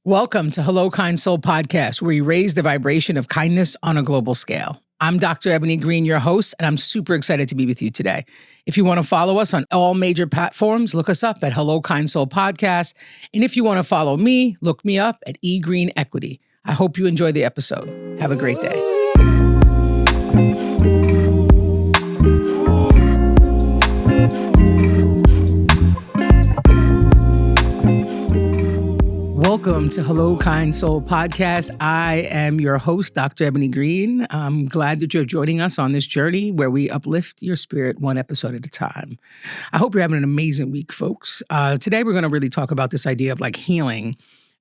Welcome to Hello Kind Soul Podcast, where we raise the vibration of kindness on a global scale. I'm Dr. Ebony Green, your host, and I'm super excited to be with you today. If you want to follow us on all major platforms, look us up at Hello Kind Soul Podcast. And if you want to follow me, look me up at E Green Equity. I hope you enjoy the episode. Have a great day. Welcome to Hello Kind Soul Podcast. I am your host, Dr. Ebony Green. I'm glad that you're joining us on this journey where we uplift your spirit one episode at a time. I hope you're having an amazing week, folks. Today, we're going to really talk about this idea of like healing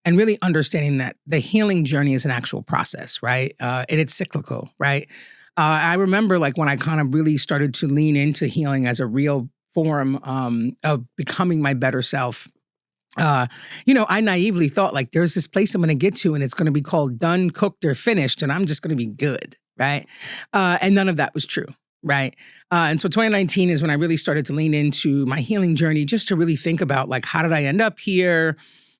and really understanding that the healing journey is an actual process, right? And it's cyclical, right? I remember like when I kind of really started to lean into healing as a real form of becoming my better self. I naively thought like there's this place I'm going to get to and it's going to be called done, cooked, or finished, and I'm just going to be good, right? And none of that was true, right? And so 2019 is when I really started to lean into my healing journey just to really think about like, how did I end up here?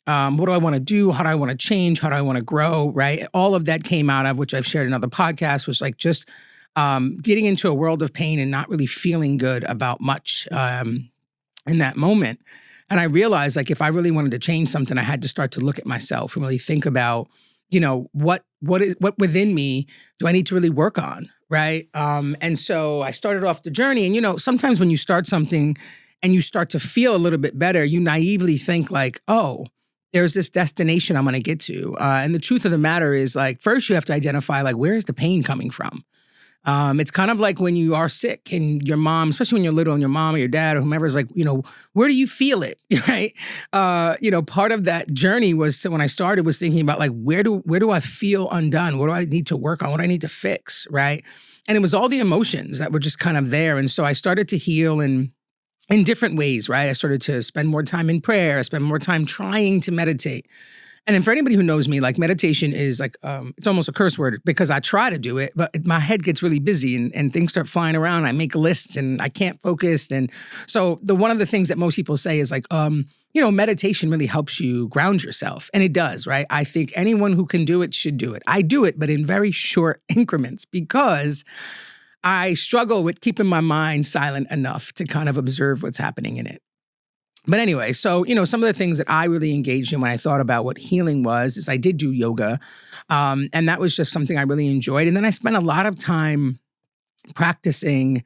What do I want to do? How do I want to change? How do I want to grow, right? All of that came out of, which I've shared in other podcasts, was like just getting into a world of pain and not really feeling good about much in that moment. And I realized like if I really wanted to change something, I had to start to look at myself and really think about, what within me do I need to really work on, right? And so I started off the journey. And, sometimes when you start something and you start to feel a little bit better, you naively think like, oh, there's this destination I'm going to get to. And the truth of the matter is like, first you have to identify like, where is the pain coming from? It's kind of like when you are sick and your mom, especially when you're little and your mom or your dad or whomever is like, where do you feel it, right? Part of that journey was when I started was thinking about like, where do I feel undone? What do I need to work on? What do I need to fix, right? And it was all the emotions that were just kind of there. And so I started to heal in different ways, right? I started to spend more time in prayer, spend more time trying to meditate. And then for anybody who knows me, like meditation is like, it's almost a curse word because I try to do it, but my head gets really busy and things start flying around. I make lists and I can't focus. And so one of the things that most people say is like, meditation really helps you ground yourself. And it does, right? I think anyone who can do it should do it. I do it, but in very short increments because I struggle with keeping my mind silent enough to kind of observe what's happening in it. But anyway, so, some of the things that I really engaged in when I thought about what healing was is I did do yoga. And that was just something I really enjoyed. And then I spent a lot of time practicing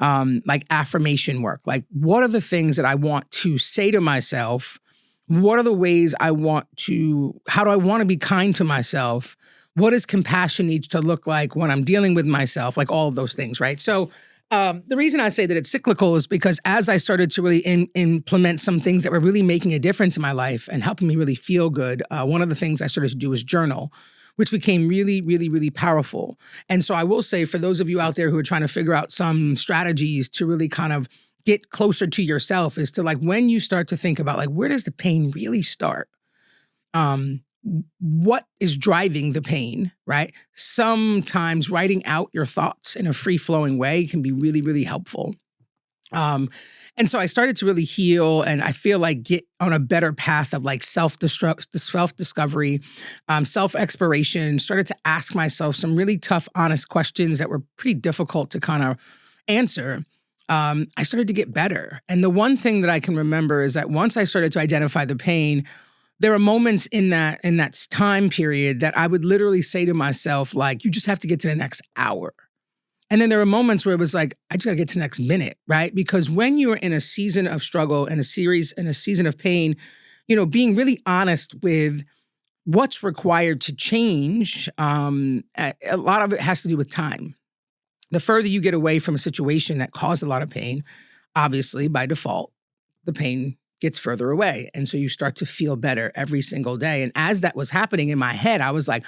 like affirmation work. Like, what are the things that I want to say to myself? What are the ways how do I want to be kind to myself? What does compassion need to look like when I'm dealing with myself? Like all of those things, right? So the reason I say that it's cyclical is because as I started to really implement some things that were really making a difference in my life and helping me really feel good, one of the things I started to do was journal, which became really, really, really powerful. And so I will say for those of you out there who are trying to figure out some strategies to really kind of get closer to yourself is to like when you start to think about like, where does the pain really start? What is driving the pain, right? Sometimes writing out your thoughts in a free-flowing way can be really, really helpful. And so I started to really heal and I feel like get on a better path of like self-discovery, self-exploration, started to ask myself some really tough, honest questions that were pretty difficult to kind of answer. I started to get better. And the one thing that I can remember is that once I started to identify the pain, there are moments in that time period that I would literally say to myself, like, you just have to get to the next hour. And then there are moments where it was like, I just gotta get to the next minute, right? Because when you're in a season of struggle and a season of pain, being really honest with what's required to change, a lot of it has to do with time. The further you get away from a situation that caused a lot of pain, obviously by default, the pain gets further away. And so you start to feel better every single day. And as that was happening in my head, I was like,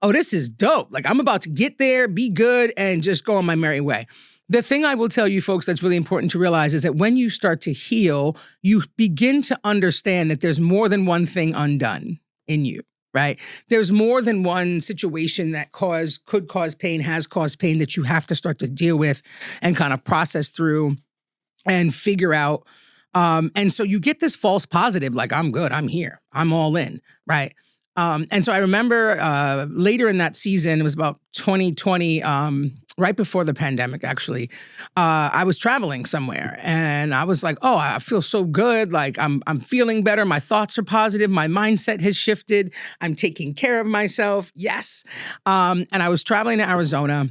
oh, this is dope. Like I'm about to get there, be good, and just go on my merry way. The thing I will tell you folks that's really important to realize is that when you start to heal, you begin to understand that there's more than one thing undone in you, right? There's more than one situation that could cause pain, has caused pain that you have to start to deal with and kind of process through and figure out. And so you get this false positive, like, I'm good, I'm here, I'm all in, right? And so I remember later in that season, it was about 2020, right before the pandemic, actually. I was traveling somewhere, and I was like, "Oh, I feel so good! Like I'm feeling better. My thoughts are positive. My mindset has shifted. I'm taking care of myself. Yes." And I was traveling to Arizona.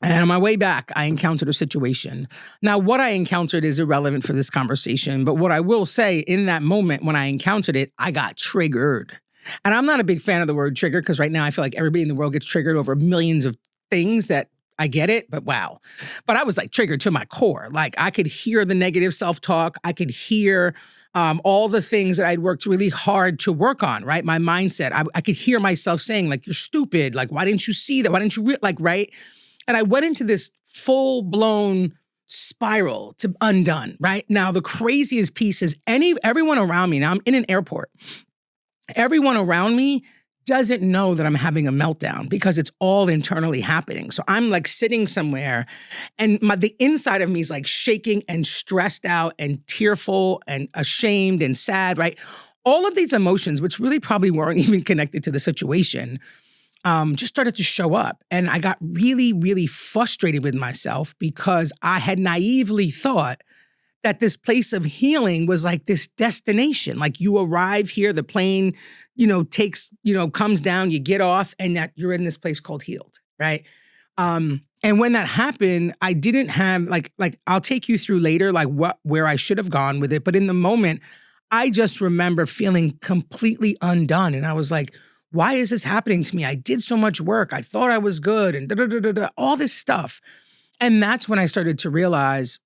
And on my way back, I encountered a situation. Now, what I encountered is irrelevant for this conversation, but what I will say in that moment when I encountered it, I got triggered. And I'm not a big fan of the word trigger because right now I feel like everybody in the world gets triggered over millions of things that I get it, but wow. But I was like triggered to my core. Like I could hear the negative self-talk. I could hear all the things that I'd worked really hard to work on, right? My mindset. I could hear myself saying like, you're stupid. Like, why didn't you see that? Why didn't you, like, right? And I went into this full-blown spiral to undone, right? Now, the craziest piece is everyone around me, now I'm in an airport, everyone around me doesn't know that I'm having a meltdown because it's all internally happening. So I'm like sitting somewhere and the inside of me is like shaking and stressed out and tearful and ashamed and sad, right? All of these emotions, which really probably weren't even connected to the situation, just started to show up. And I got really, really frustrated with myself because I had naively thought that this place of healing was like this destination. Like you arrive here, the plane, comes down, you get off, and that you're in this place called healed, right? And when that happened, I didn't have like I'll take you through later, like where I should have gone with it. But in the moment, I just remember feeling completely undone. And I was like, why is this happening to me? I did so much work. I thought I was good and all this stuff. And that's when I started to realize,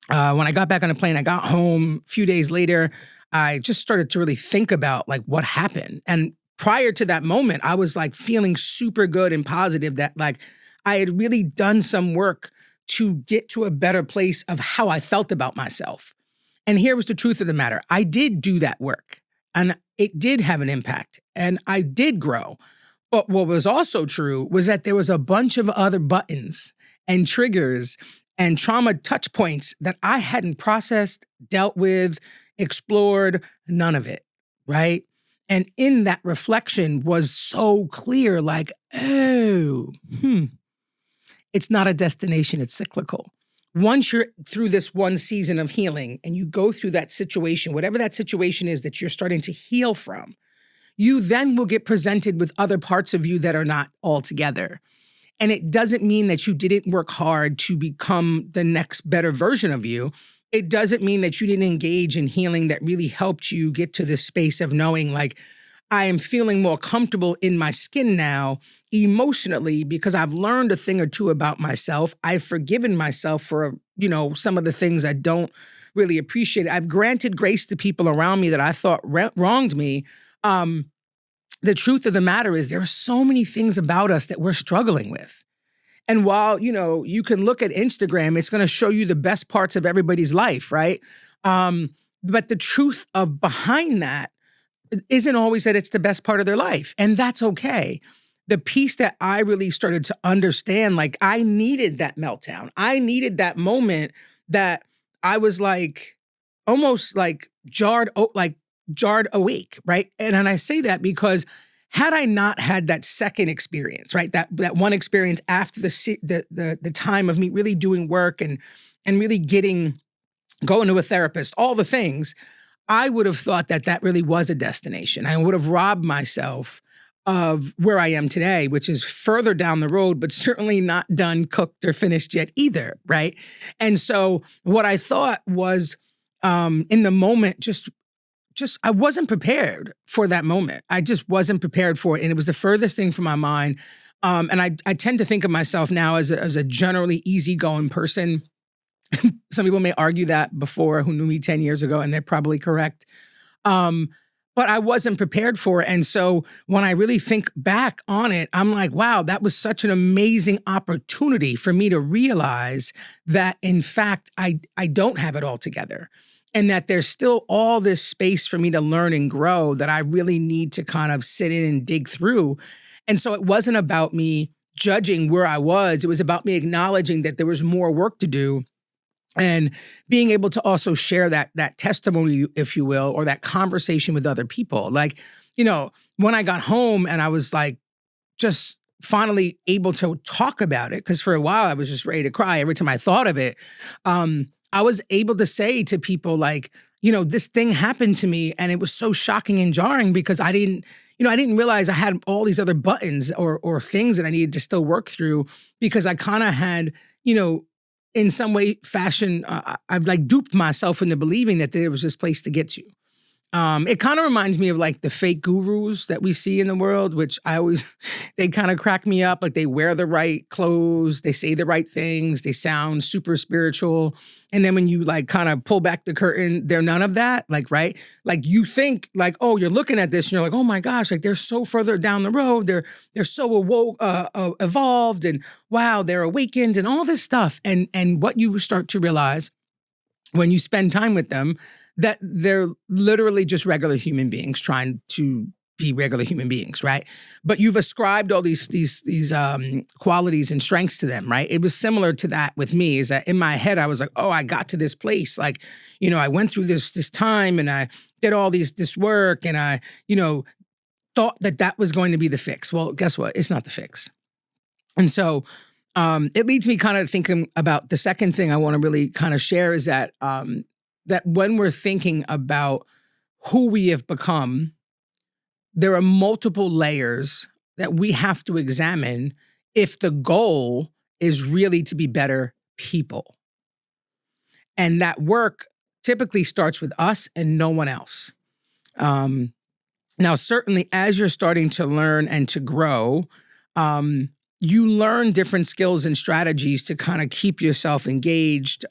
when I got back on the plane, I got home a few days later, I just started to really think about like what happened. And prior to that moment, I was like feeling super good and positive that like I had really done some work to get to a better place of how I felt about myself. And here was the truth of the matter. I did do that work and it did have an impact and I did grow. But what was also true was that there was a bunch of other buttons and triggers and trauma touch points that I hadn't processed, dealt with, explored, none of it, right? And in that reflection was so clear, like, oh, it's not a destination, it's cyclical. Once you're through this one season of healing and you go through that situation, whatever that situation is that you're starting to heal from, you then will get presented with other parts of you that are not all together. And it doesn't mean that you didn't work hard to become the next better version of you. It doesn't mean that you didn't engage in healing that really helped you get to this space of knowing like, I am feeling more comfortable in my skin now emotionally because I've learned a thing or two about myself. I've forgiven myself for, some of the things I don't really appreciate. I've granted grace to people around me that I thought wronged me. The truth of the matter is there are so many things about us that we're struggling with. And while, you can look at Instagram, it's going to show you the best parts of everybody's life, right? But the truth of behind that isn't always that it's the best part of their life. And that's okay. The piece that I really started to understand, like I needed that meltdown. I needed that moment that I was like, almost like jarred awake, right? And I say that because had I not had that second experience, right? That one experience after the time of me really doing work and really going to a therapist, all the things, I would have thought that really was a destination. I would have robbed myself of where I am today, which is further down the road, but certainly not done, cooked, or finished yet either, right? And so what I thought was in the moment, just I wasn't prepared for that moment. I just wasn't prepared for it. And it was the furthest thing from my mind. And I tend to think of myself now as a generally easygoing person. Some people may argue that before who knew me 10 years ago, and they're probably correct. But I wasn't prepared for it. And so when I really think back on it, I'm like, wow, that was such an amazing opportunity for me to realize that, in fact, I don't have it all together. And that there's still all this space for me to learn and grow that I really need to kind of sit in and dig through. And so it wasn't about me judging where I was. It was about me acknowledging that there was more work to do and being able to also share that testimony, if you will, or that conversation with other people. Like, when I got home and I was like, just finally able to talk about it, because for a while I was just ready to cry every time I thought of it. I was able to say to people like, this thing happened to me and it was so shocking and jarring because I didn't realize I had all these other buttons or things that I needed to still work through, because I kind of had, in some way, fashion, I've like duped myself into believing that there was this place to get to. It kind of reminds me of like the fake gurus that we see in the world, which they kind of crack me up. Like they wear the right clothes, they say the right things, they sound super spiritual. And then when you like kind of pull back the curtain, they're none of that. Like, right? Like you think like, oh, you're looking at this and you're like, oh my gosh, like they're so further down the road. They're so evolved, and wow, they're awakened and all this stuff. And what you start to realize when you spend time with them, that they're literally just regular human beings trying to be regular human beings, right? But you've ascribed all these qualities and strengths to them, right? It was similar to that with me. Is that in my head I was like, oh, I got to this place, like, I went through this time and I did all this work, and I, thought that was going to be the fix. Well, guess what? It's not the fix. And so it leads me kind of thinking about the second thing I want to really kind of share is that that when we're thinking about who we have become, there are multiple layers that we have to examine if the goal is really to be better people. And that work typically starts with us and no one else. Now, certainly as you're starting to learn and to grow, you learn different skills and strategies to kind of keep yourself engaged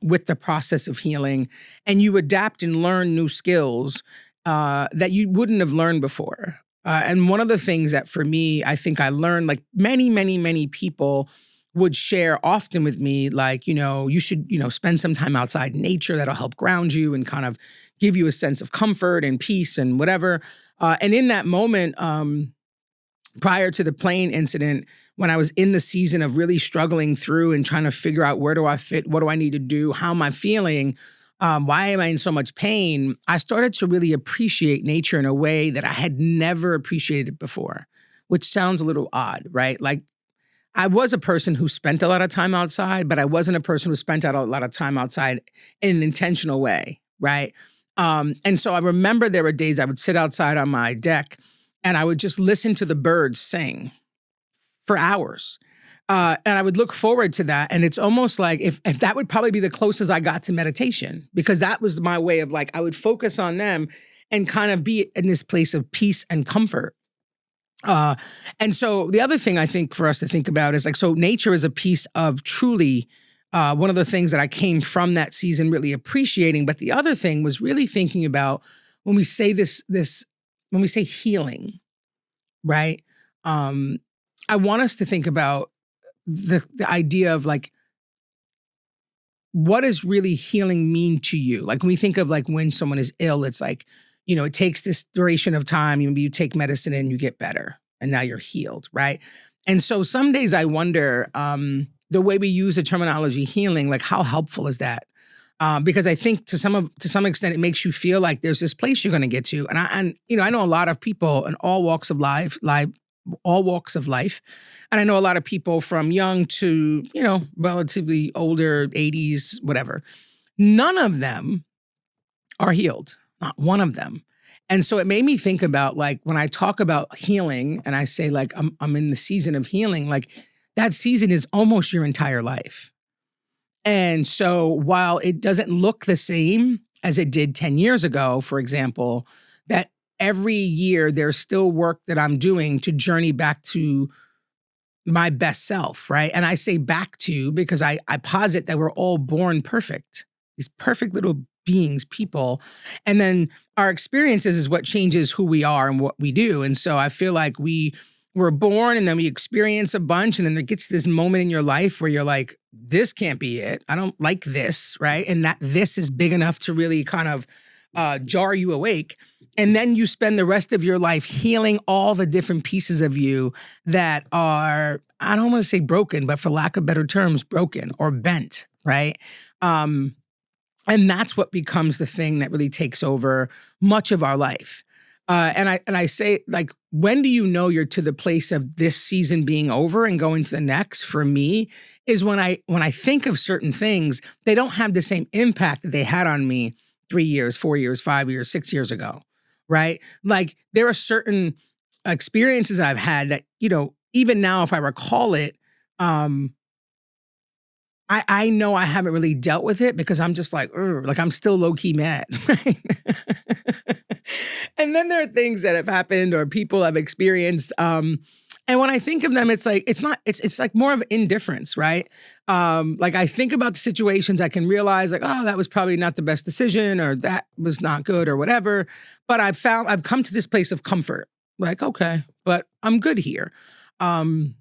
with the process of healing, and you adapt and learn new skills that you wouldn't have learned before. And one of the things that for me, I think I learned, like many, many, many people would share often with me, like, you should, spend some time outside in nature. That'll help ground you and kind of give you a sense of comfort and peace and whatever. And in that moment, prior to the plane incident, when I was in the season of really struggling through and trying to figure out where do I fit, what do I need to do, how am I feeling, why am I in so much pain, I started to really appreciate nature in a way that I had never appreciated before, which sounds a little odd, right? Like I was a person who spent a lot of time outside, but I wasn't a person who spent a lot of time outside in an intentional way, right? And so I remember there were days I would sit outside on my deck and I would just listen to the birds sing for hours. And I would look forward to that. And it's almost like if that would probably be the closest I got to meditation, because that was my way of like, I would focus on them and kind of be in this place of peace and comfort. And so the other thing I think for us to think about is like, so nature is a piece of truly one of the things that I came from that season really appreciating. But the other thing was really thinking about when we say when we say healing, right? I want us to think about the idea of like, what does really healing mean to you? Like when we think of like when someone is ill, it's like, it takes this duration of time. Maybe you take medicine and you get better and now you're healed, right? And so some days I wonder the way we use the terminology healing, like how helpful is that? Because I think to some extent it makes you feel like there's this place you're going to get to, and I know a lot of people in all walks of life, and I know a lot of people from young to relatively older, 80s, whatever. None of them are healed, not one of them. And so it made me think about like when I talk about healing and I say like I'm in the season of healing, like that season is almost your entire life. And so while it doesn't look the same as it did 10 years ago, for example, that every year there's still work that I'm doing to journey back to my best self, right? And I say back to because I posit that we're all born perfect, these perfect little beings, people. And then our experiences is what changes who we are and what we do. And so I feel like we're born and then we experience a bunch, and then there gets this moment in your life where you're like, this can't be it. I don't like this, right? And that this is big enough to really kind of jar you awake. And then you spend the rest of your life healing all the different pieces of you that are, I don't want to say broken, but for lack of better terms, broken or bent, right? And that's what becomes the thing that really takes over much of our life. And I say, like, when do you know you're to the place of this season being over and going to the next? For me, is when I think of certain things, they don't have the same impact that they had on me 3 years, 4 years, 5 years, 6 years ago, right? Like there are certain experiences I've had that, even now, if I recall it, um, I know I haven't really dealt with it because I'm just like, "Ugh," like I'm still low key mad, right? And then there are things that have happened or people I've experienced. And when I think of them, it's like it's like more of indifference, right? Like I think about the situations, I can realize like, oh, that was probably not the best decision, or that was not good, or whatever. But I've come to this place of comfort, like okay, but I'm good here. Um,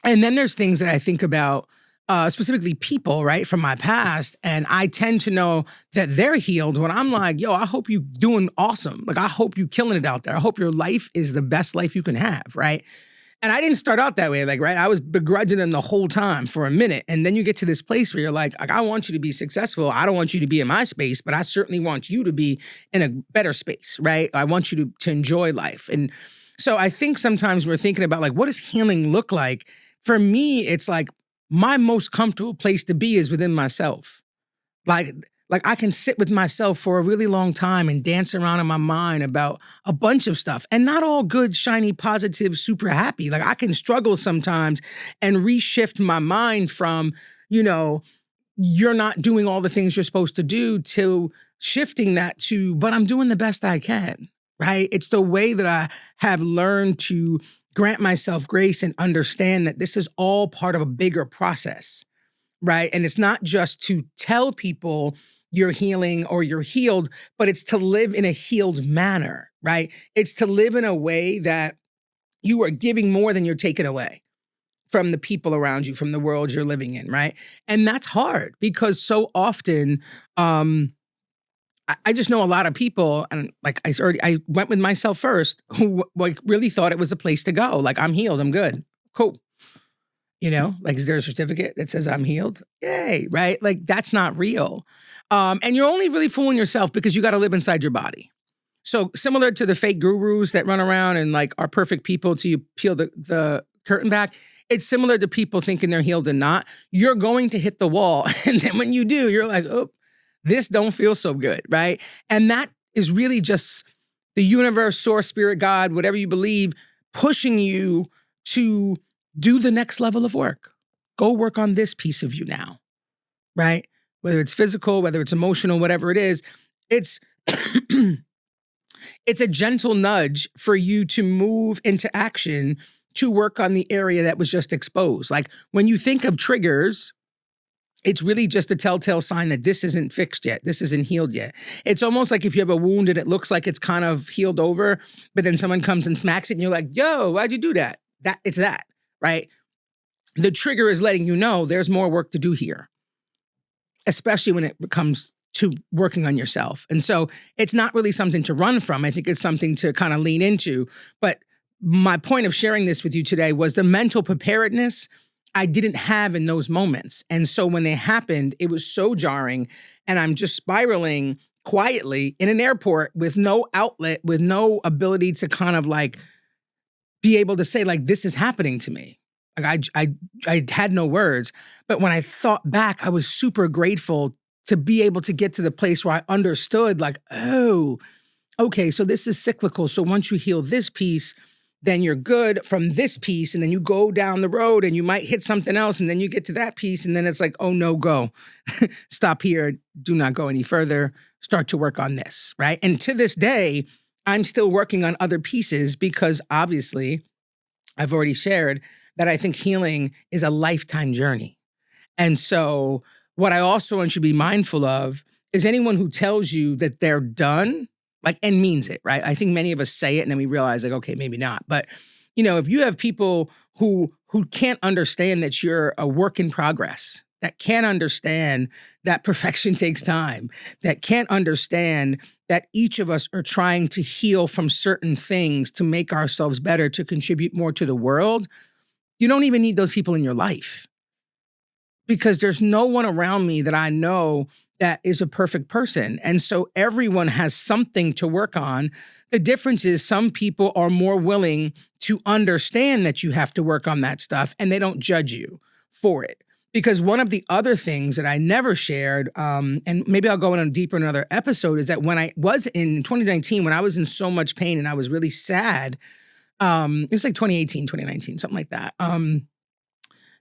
and then there's things that I think about, specifically people, right, from my past. And I tend to know that they're healed when I'm like, yo, I hope you doing awesome. Like, I hope you killing it out there. I hope your life is the best life you can have, right? And I didn't start out that way, like, right? I was begrudging them the whole time for a minute. And then you get to this place where you're like, I want you to be successful. I don't want you to be in my space, but I certainly want you to be in a better space, right? I want you to enjoy life. And so I think sometimes we're thinking about like, what does healing look like? For me, it's like my most comfortable place to be is within myself. Like, like I can sit with myself for a really long time and dance around in my mind about a bunch of stuff and not all good, shiny, positive, super happy. Like I can struggle sometimes and reshift my mind from, you know, you're not doing all the things you're supposed to do to shifting that to, but I'm doing the best I can, right? It's the way that I have learned to grant myself grace and understand that this is all part of a bigger process, right? And it's not just to tell people you're healing or you're healed, but it's to live in a healed manner, right? It's to live in a way that you are giving more than you're taking away from the people around you, from the world you're living in, right? And that's hard because so often, I just know a lot of people, and like I went with myself first, who like really thought it was a place to go. Like I'm healed, I'm good, cool. Like is there a certificate that says I'm healed? Yay, right? Like that's not real. And you're only really fooling yourself because you got to live inside your body. So similar to the fake gurus that run around and like are perfect people till you peel the curtain back, it's similar to people thinking they're healed and not. You're going to hit the wall. And then when you do, you're like, oh, this don't feel so good, right? And that is really just the universe, source, spirit, God, whatever you believe, pushing you to do the next level of work. Go work on this piece of you now, right? Whether it's physical, whether it's emotional, whatever it is, it's it's a gentle nudge for you to move into action to work on the area that was just exposed. Like when you think of triggers, it's really just a telltale sign that this isn't fixed yet. This isn't healed yet. It's almost like if you have a wound and it looks like it's kind of healed over, but then someone comes and smacks it and you're like, yo, why'd you do that? It's that, right? The trigger is letting you know there's more work to do here, especially when it comes to working on yourself. And so it's not really something to run from. I think it's something to kind of lean into. But my point of sharing this with you today was the mental preparedness I didn't have in those moments. And so when they happened, it was so jarring. And I'm just spiraling quietly in an airport with no outlet, with no ability to kind of like be able to say like, this is happening to me. Like I had no words. But when I thought back, I was super grateful to be able to get to the place where I understood like, oh, okay, so this is cyclical. So once you heal this piece, then you're good from this piece. And then you go down the road and you might hit something else. And then you get to that piece. And then it's like, oh no, go. Stop here. Do not go any further. Start to work on this, right? And to this day, I'm still working on other pieces because obviously I've already shared that I think healing is a lifetime journey. And so what I also want you to be mindful of is anyone who tells you that they're done, like, and means it, right? I think many of us say it and then we realize like, okay, maybe not. But, if you have people who can't understand that you're a work in progress, that can't understand that perfection takes time, that can't understand that each of us are trying to heal from certain things to make ourselves better, to contribute more to the world, you don't even need those people in your life. Because there's no one around me that I know that is a perfect person. And so everyone has something to work on. The difference is some people are more willing to understand that you have to work on that stuff and they don't judge you for it. Because one of the other things that I never shared, and maybe I'll go in deeper in another episode, is that when I was in 2019, when I was in so much pain and I was really sad, it was like 2018, 2019, something like that.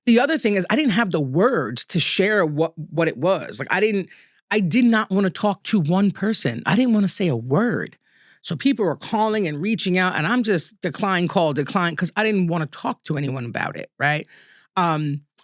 The other thing is I didn't have the words to share what it was. Like I did not want to talk to one person. I didn't want to say a word. So people were calling and reaching out and I'm just decline because I didn't want to talk to anyone about it, right?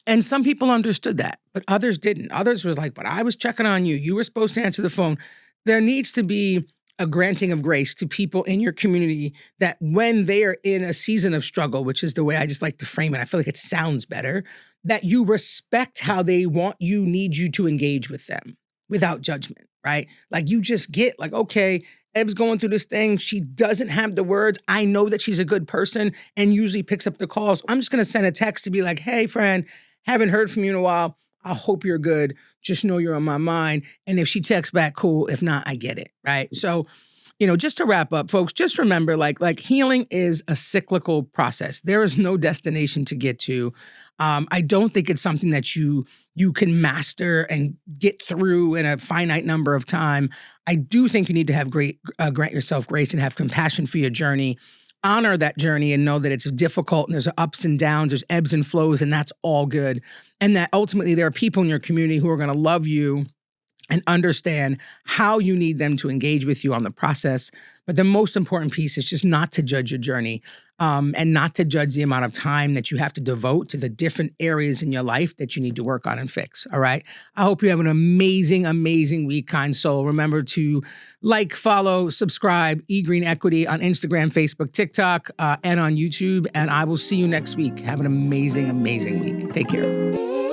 And some people understood that, but others didn't. Others was like, but I was checking on you. You were supposed to answer the phone. There needs to be a granting of grace to people in your community that when they are in a season of struggle, which is the way I just like to frame it, I feel like it sounds better, that you respect how they need you to engage with them without judgment, right? Like you just get like, okay, Eb's going through this thing. She doesn't have the words. I know that she's a good person and usually picks up the calls. I'm just going to send a text to be like, hey, friend, haven't heard from you in a while. I hope you're good. Just know you're on my mind. And if she texts back, cool. If not, I get it, right? So, just to wrap up, folks, just remember, like healing is a cyclical process. There is no destination to get to. I don't think it's something that you can master and get through in a finite number of time. I do think you need to have grant yourself grace and have compassion for your journey. Honor that journey and know that it's difficult and there's ups and downs, there's ebbs and flows, and that's all good. And that ultimately there are people in your community who are going to love you and understand how you need them to engage with you on the process. But the most important piece is just not to judge your journey and not to judge the amount of time that you have to devote to the different areas in your life that you need to work on and fix, all right? I hope you have an amazing, amazing week, kind soul. Remember to like, follow, subscribe, eGreen Equity on Instagram, Facebook, TikTok, and on YouTube. And I will see you next week. Have an amazing, amazing week. Take care.